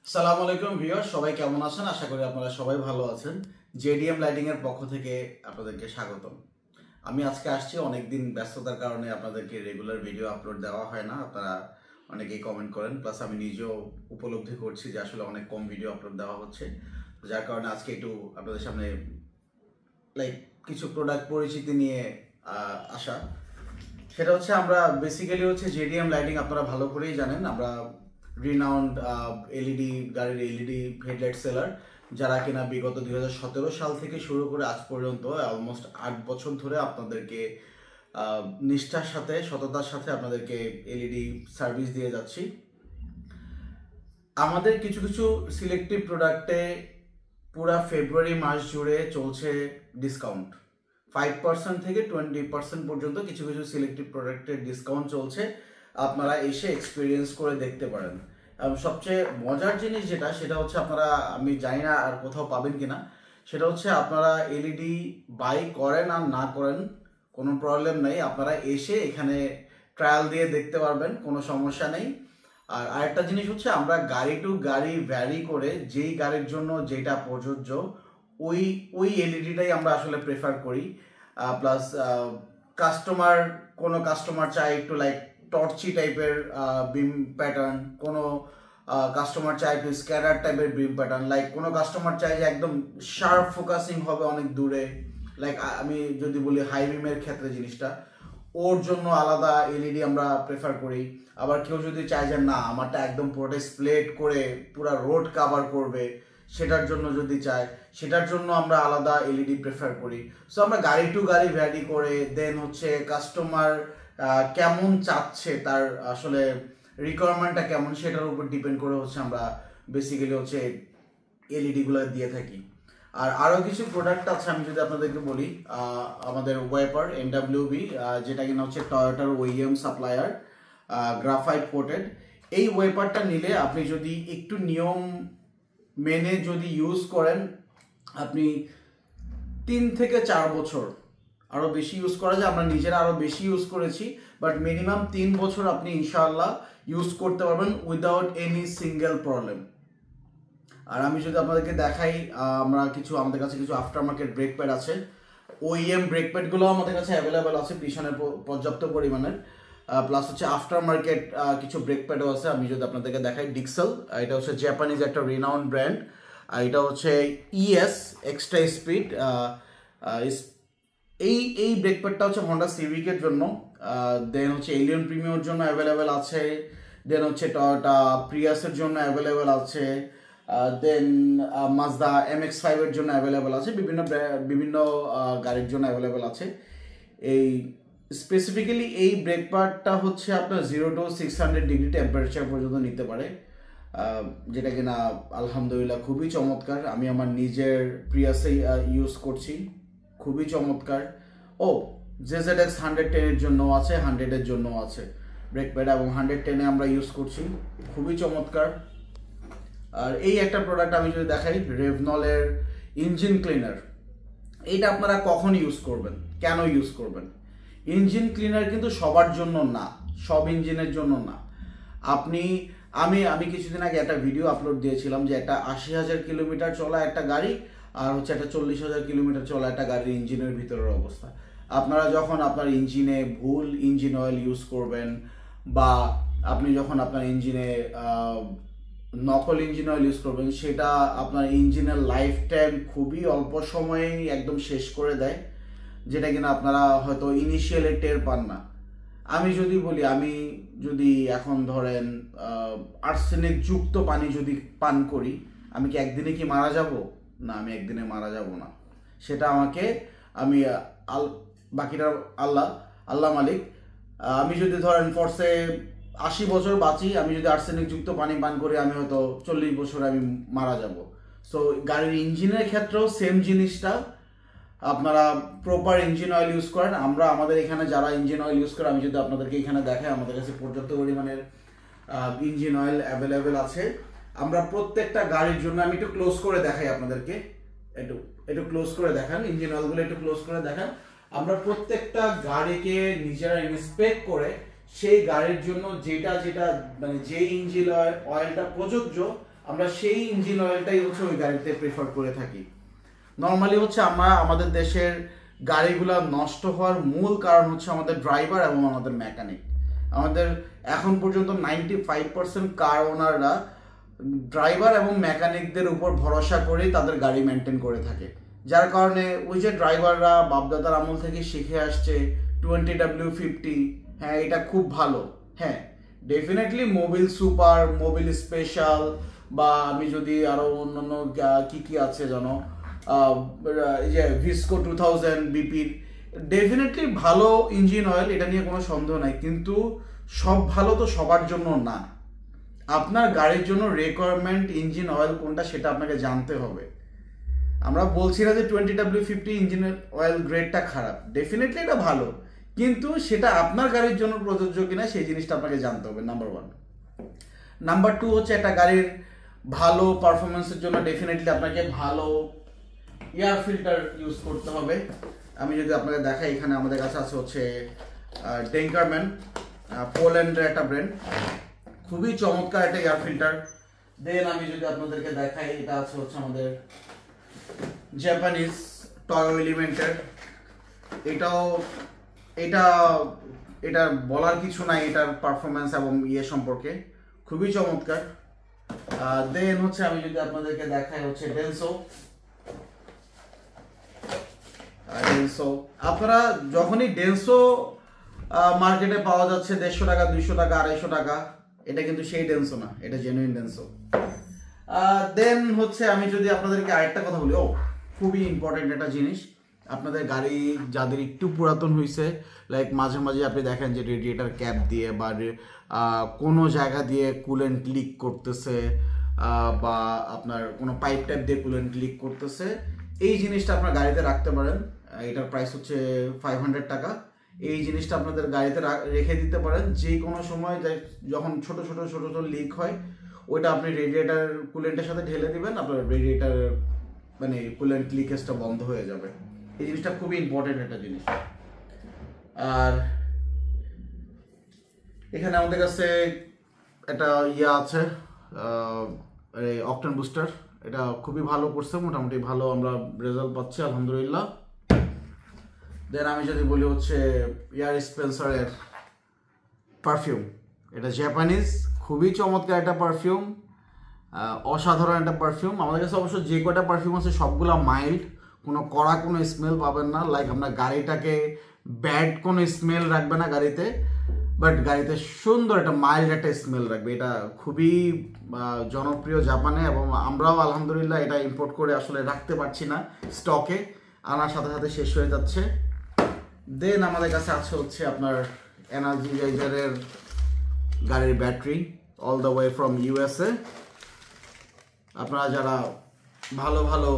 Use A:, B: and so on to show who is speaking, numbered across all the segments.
A: আসসালামু আলাইকুম ভিউয়ার, সবাই কেমন আছেন? আশা করি আপনারা সবাই ভালো আছেন। জেডিএম লাইটিং এর পক্ষ থেকে আপনাদেরকে স্বাগতম। আমি আজকে আসছি, অনেকদিন ব্যস্ততার কারণে আপনাদেরকে রেগুলার ভিডিও আপলোড দেওয়া হয় না। আপনারা অনেকেই কমেন্ট করেন, প্লাস আমি নিজেও উপলব্ধি করছি যে আসলে অনেক কম ভিডিও আপলোড দেওয়া হচ্ছে, যার কারণে আজকে একটু আপনাদের সামনে কিছু প্রোডাক্ট পরিচিতি নিয়ে আসা। সেটা হচ্ছে আমরা বেসিক্যালি হচ্ছে জেডিএম লাইটিং আপনারা ভালো করেই জানেন, আমরা রিনাউন্ড এলইডি গাড়ির এলইডি হেডলাইট সেলার, যারা কিনা বিগত 2017 সাল থেকে শুরু করে আজ পর্যন্ত অলমোস্ট 8 বছর ধরে আপনাদেরকে নিষ্ঠার সাথে সততার সাথে আপনাদেরকে এলইডি সার্ভিস দিয়ে যাচ্ছি। আমাদের কিছু কিছু সিলেক্টিভ প্রোডাক্টে পুরা ফেব্রুয়ারি মাস জুড়ে চলছে ডিসকাউন্ট। 5% থেকে 20% পর্যন্ত কিছু কিছু সিলেক্টিভ প্রোডাক্টের ডিসকাউন্ট চলছে। আপনারা এসে এক্সপিরিয়েন্স করে দেখতে পারেন। এবং সবচেয়ে মজার জিনিস সেটা হচ্ছে, আপনারা, আমি জানি না আর কোথাও পাবেন কিনা, সেটা হচ্ছে আপনারা এলইডি বাই করেন আর না করেন কোনো প্রবলেম নেই, আপনারা এসে এখানে ট্রায়াল দিয়ে দেখতে পারবেন, কোনো সমস্যা নেই। আর আরেকটা জিনিস হচ্ছে, আমরা গাড়ি টু গাড়ি ভ্যারি করে যেই গাড়ির জন্য যেটা প্রযোজ্য ওই এলইডিটাই আমরা আসলে প্রেফার করি। প্লাস কোনো কাস্টমার চায় একটু টর্চি টাইপের বিম প্যাটার্ন, কোনো কাস্টমার চায় একটু স্ক্যাটার টাইপের বিম প্যাটার্ন, কোনো কাস্টমার চায় যে একদম শার্প ফোকাসিং হবে অনেক দূরে, আমি যদি বলি হাই বিমের ক্ষেত্রে জিনিসটা, ওর জন্য আলাদা এলইডি আমরা প্রেফার করি। আবার কেউ যদি চায় যে না, আমারটা একদম পুরোটা স্প্লেট করে পুরো রোড কাভার করবে, সেটার জন্য যদি চায়, সেটার জন্য আমরা আলাদা এলইডি প্রেফার করি। সো আমরা গাড়ি টু গাড়ি ভ্যারি করে দেন হচ্ছে কাস্টমার কেমন চাচ্ছে, তার আসলে রিকোয়ারমেন্টটা কেমন, সেটার উপর ডিপেন্ড করে হচ্ছে আমরা বেসিক্যালি হচ্ছে এলইডি গুলো দিয়ে থাকি। আর আরও কিছু প্রোডাক্ট আছে, আমি যদি আপনাদেরকে বলি, আমাদের ওয়াইপার এনডব্লিউবি, যেটা কিনা হচ্ছে টয়োটার ওইএম সাপ্লায়ার, গ্রাফাইট কোটেড। এই ওয়াইপারটা নিলে আপনি যদি একটু নিয়ম মেনে যদি ইউজ করেন, আপনি 3 থেকে 4 বছর, আরও বেশি ইউজ করা যায়, আমরা নিজেরা আরও বেশি ইউজ করেছি, বাট মিনিমাম 3 বছর আপনি ইনশাআল্লাহ ইউজ করতে পারবেন উইদাউট এনি সিঙ্গেল প্রবলেম। আর আমি যদি আপনাদেরকে দেখাই, আমাদের কাছে কিছু আফটার মার্কেট ব্রেক প্যাড আছে। ওইএম ব্রেক প্যাডগুলো আমাদের কাছে অ্যাভেলেবেল আছে পিছনে পর্যাপ্ত পরিমাণের, প্লাস হচ্ছে আফটার মার্কেট কিছু ব্রেক প্যাডও আছে। আমি যদি আপনাদেরকে দেখাই, ডিক্সেল, এটা হচ্ছে জাপানিজ একটা রিনাউন্ড ব্র্যান্ড। এটা হচ্ছে ইএস এক্সট্রা স্পিড। এই ব্রেক প্যাডটা হচ্ছে হন্ডা সিভিকের জন্য, দেন হচ্ছে এলিয়ন প্রিমিয়র জন্য অ্যাভেলেবেল আছে, দেন হচ্ছে টয়োটা প্রিয়াসের জন্য অ্যাভেলেবেল আছে, দেন মাজদা MX-5 এর জন্য অ্যাভেলেবেল আছে, বিভিন্ন গাড়ির জন্য অ্যাভেলেবেল আছে। এই স্পেসিফিক্যালি এই ব্রেক প্যাডটা হচ্ছে আপনার 0 to 600 ডিগ্রি টেম্পারেচার পর্যন্ত নিতে পারে, যেটা কিনা আলহামদুলিল্লাহ খুবই চমৎকার। আমি আমার নিজের প্রিয়াসে ইউজ করছি, খুবই চমৎকার। ZZX 110 এর জন্য আছে, 100 এর জন্য আছে ব্রেক প্যাড, এবং 110 আমরা ইউজ করছি, খুবই চমৎকার। আর এই একটা প্রোডাক্ট আমি যদি দেখাই, রেভনলের ইঞ্জিন ক্লিনার। এইটা আপনারা কখন ইউজ করবেন, কেন ইউজ করবেন? ইঞ্জিন ক্লিনার কিন্তু সবার জন্য না, সব ইঞ্জিনের জন্য না। আমি কিছুদিন আগে একটা ভিডিও আপলোড দিয়েছিলাম যে একটা 80,000 কিলোমিটার চলা একটা গাড়ি আর হচ্ছে একটা 40,000 কিলোমিটার চলা একটা গাড়ির ইঞ্জিনের ভিতরের অবস্থা। আপনারা যখন আপনার ইঞ্জিনে ভুল ইঞ্জিন অয়েল ইউজ করবেন, বা আপনি যখন আপনার ইঞ্জিনে নকল ইঞ্জিন অয়েল ইউজ করবেন, সেটা আপনার ইঞ্জিনের লাইফ টাইম খুবই অল্প সময়েই একদম শেষ করে দেয়, যেটা কিনা আপনারা হয়তো ইনিশিয়ালি টের পান না। আমি যদি বলি, আমি যদি এখন ধরেন আর্সেনিক যুক্ত পানি যদি পান করি, আমি কি একদিনে কি মারা যাব? না, আমি একদিনে মারা যাব না। সেটা বাকিটা আল্লাহ মালিক। আমি যদি ধরেন ফরসে 80 বছর বাঁচি, আমি যদি আর্সেনিক যুক্ত পানি পান করি, আমি হয়তো 40 বছরে আমি মারা যাব। সো গাড়ির ইঞ্জিনের ক্ষেত্রেও সেম জিনিসটা, আপনারা প্রপার ইঞ্জিন অয়েল ইউজ করেন। আমাদের এখানে যারা ইঞ্জিন অয়েল ইউজ করে, আমি যদি আপনাদেরকে এখানে দেখাই, আমাদের কাছে পর্যাপ্ত পরিমাণের ইঞ্জিন অয়েল অ্যাভেলেবেল আছে। আমরা প্রত্যেকটা গাড়ির জন্য, আমি একটু ক্লোজ করে দেখাই আপনাদেরকে, একটু ক্লোজ করে দেখান, ইঞ্জিন অয়েলগুলো একটু ক্লোজ করে দেখান। আমরা প্রত্যেকটা গাড়িকে নিজেরা ইন্সপেক্ট করে সেই গাড়ির জন্য যেটা মানে যে ইঞ্জিন অয়েলটা প্রযোজ্য, আমরা সেই ইঞ্জিন অয়েলটাই হচ্ছে ওই গাড়িতে প্রেফার করে থাকি। নর্মালি হচ্ছে আমরা আমাদের দেশের গাড়িগুলো নষ্ট হওয়ার মূল কারণ হচ্ছে আমাদের ড্রাইভার এবং আমাদের মেকানিক। আমাদের এখন পর্যন্ত 95% কার ওনাররা ড্রাইভার এবং মেকানিকদের উপর ভরসা করেই তাদের গাড়ি মেনটেন করে থাকে, যার কারণে ওই যে ড্রাইভাররা বাপদাদার আমল থেকে শিখে আসছে 20W50, হ্যাঁ এটা খুব ভালো, হ্যাঁ definitely Mobil super, Mobil special, বা আমি যদি আরো অন্যান্য কি কি আছে জানো, এই যে ভিস্কো 2000 বিপির ডেফিনেটলি ভালো ইঞ্জিন অয়েল, এটা নিয়ে কোনো সন্দেহ নাই। কিন্তু সব ভালো তো সবার জন্য না। আপনার গাড়ির জন্য রিকোয়ারমেন্ট ইঞ্জিন অয়েল কোনটা সেটা আপনাকে জানতে হবে। আমরা বলছি না যে 20W50 ইঞ্জিন অয়েল গ্রেডটা খারাপ, ডেফিনেটলি এটা ভালো, কিন্তু সেটা আপনার গাড়ির জন্য প্রযোজ্য কিনা সেই জিনিসটা আপনাকে জানতে হবে, নাম্বার 1। নাম্বার 2 হচ্ছে একটা গাড়ির ভালো পারফরমেন্সের জন্য ডেফিনেটলি আপনাকে ভালো এয়ার ফিল্টার ইউজ করতে হবে। আমি যদি আপনাকে দেখাই, এখানে আমাদের কাছে আছে হচ্ছে ডেঙ্কারম্যান, পোল্যান্ডের একটা ব্র্যান্ড, খুবই চমৎকার একটা এয়ার ফিল্টার। দেন আমি যদি আপনাদেরকে দেখাই, এটা আছে হচ্ছে আমাদের জাপানিজ টয়ো এলিমেন্টের। এটা বলার কিছু নাই, এটার পারফরমেন্স এবং সম্পর্কে খুবই চমৎকার। দেন হচ্ছে আমি যদি আপনাদেরকে দেখাই হচ্ছে ডেনসো। আপনারা যখনই ডেনসো মার্কেটে পাওয়া যাচ্ছে 150 টাকা, 200 টাকা, 250 টাকা, এটা কিন্তু সেই ডেনসো না, এটা জেনুইন ডেনসো। দেন হচ্ছে আমি যদি আপনাদেরকে আরেকটা কথা বলি, খুবই ইম্পর্টেন্ট একটা জিনিস, আপনাদের গাড়ি যাদের একটু পুরাতন হয়েছে, লাইক মাঝে মাঝে আপনি দেখেন যে রেডিয়েটার ক্যাপ দিয়ে বা কোনো জায়গা দিয়ে কুলেন্ট লিক করতেছে, বা আপনার কোনো পাইপ টাইপ দিয়ে কুলেন্ট লিক করতেছে, এই জিনিসটা আপনার গাড়িতে রাখতে পারেন। এটার প্রাইস হচ্ছে 500 টাকা। এই জিনিসটা আপনাদের গাড়িতে রেখে দিতে পারেন, যে কোনো সময় যখন ছোট ছোট ছোট ছোট লিক হয়, ওইটা আপনি রেডিয়েটার কুলেন্টের সাথে ঢেলে দিবেন, আপনার রেডিয়েটার মানে কুলেন্ট লিকেজটা বন্ধ হয়ে যাবে। এই জিনিসটা খুবই ইম্পর্টেন্ট একটা জিনিস। আর এখানে আমাদের কাছে একটা আছে অকটেন বুস্টার, এটা খুবই ভালো করছে, মোটামুটি ভালো আমরা রেজাল্ট পাচ্ছি আলহামদুলিল্লাহ। দেন আমি যদি বলি হচ্ছে এয়ার স্পেন্সারের পারফিউম, এটা জাপানিজ, খুবই চমৎকার একটা পারফিউম, অসাধারণ একটা পারফিউম। আমাদের কাছে অবশ্য যে কয়টা পারফিউম আছে সবগুলো মাইল্ড, কোনো কড়া কোনো স্মেল পাবেন না, লাইক আপনার গাড়িটাকে ব্যাড কোনো স্মেল রাখবে না গাড়িতে, বাট গাড়িতে সুন্দর একটা মাইল্ড একটা স্মেল রাখবে। এটা খুবই জনপ্রিয় জাপানে, এবং আমরাও আলহামদুলিল্লাহ এটা ইম্পোর্ট করে আসলে রাখতে পারছি না স্টকে, আনার সাথে সাথে শেষ হয়ে যাচ্ছে। দেন আমাদের কাছে আছে হচ্ছে আপনার এনার্জিজাইজারের গাড়ির battery, all the way from USA. আপনারা যারা ভালো ভালো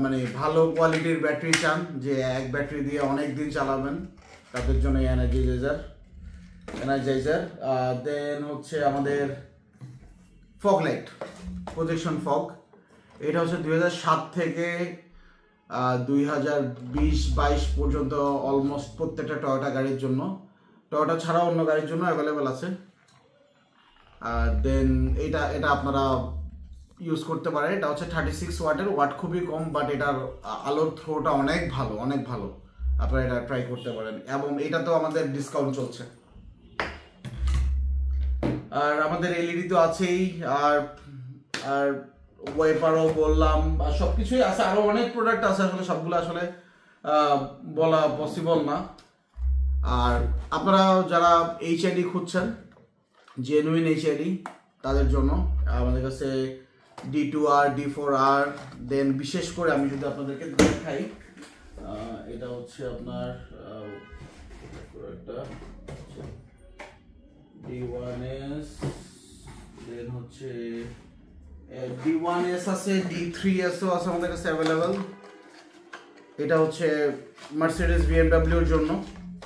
A: মানে ভালো কোয়ালিটির ব্যাটারি চান, যে এক ব্যাটারি দিয়ে অনেক দিন চালাবেন, তাদের জন্য এনার্জাইজার। দেন হচ্ছে আমাদের ফগ লাইট, প্রজেকশন ফগ, এটা হচ্ছে 2007 থেকে 2020-22 পর্যন্ত অলমোস্ট প্রত্যেকটা টয়োটা গাড়ির জন্য, টয়োটা ছাড়াও অন্য গাড়ির জন্য অ্যাভেলেবেল আছে। দেন এটা আপনারা ইউজ করতে পারেন। এটা হচ্ছে 36 ওয়াটের, ওয়াট খুবই কম, বাট এটার আলোর থ্রোটা অনেক ভালো, অনেক ভালো, আপনারা এটা ট্রাই করতে পারেন। এবং এটা তো আমাদের ডিসকাউন্ট চলছে। আর আমাদের এলইডি তো আছেই, আর ওয়াইপারও বললাম, আর সব কিছুই আছে, আরও অনেক প্রোডাক্ট আছে, আসলে সবগুলো আসলে বলা পসিবল না। আর আপনারা যারা এইচআইডি খুঁজছেন, জেনুইন এইচআইডি, তাদের জন্য আমাদের কাছে D2R, D4R, দেন বিশেষ করে আমি যদি আপনাদেরকে দেখাই, এটা হচ্ছে আপনার D1S, দেন হচ্ছে D1S আছে, D3Sও আছে আমাদের কাছে অ্যাভেলেবেল। এটা হচ্ছে মার্সিডিজ বিএমডাব্লিউর জন্য,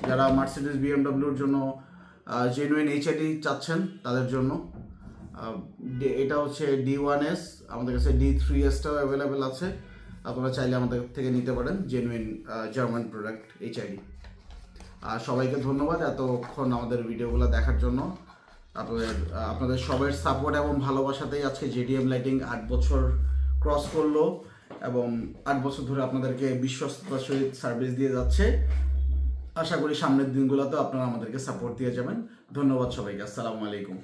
A: যারা মার্সিডিজ বিএমডাব্লিউর জন্য জেনুইন এইচআইডি চাচ্ছেন তাদের জন্য। এটা হচ্ছে D1S, আমাদের কাছে D3Sটাও অ্যাভেলেবেল আছে, আপনারা চাইলে আমাদের থেকে নিতে পারেন, জেনুইন জার্মান প্রোডাক্ট এইচআইডি। আর সবাইকে ধন্যবাদ এতক্ষণ আমাদের ভিডিওগুলো দেখার জন্য। আপনাদের সবার সাপোর্ট এবং ভালোবাসাতেই আজকে জেডিএম লাইটিং 8 বছর ক্রস করলো এবং 8 বছর ধরে আপনাদেরকে বিশ্বস্ততার সহিত সার্ভিস দিয়ে যাচ্ছে। আশা করি সামনের দিনগুলোতেও আপনারা আমাদেরকে সাপোর্ট দিয়ে যাবেন। ধন্যবাদ সবাইকে। আসসালামু আলাইকুম।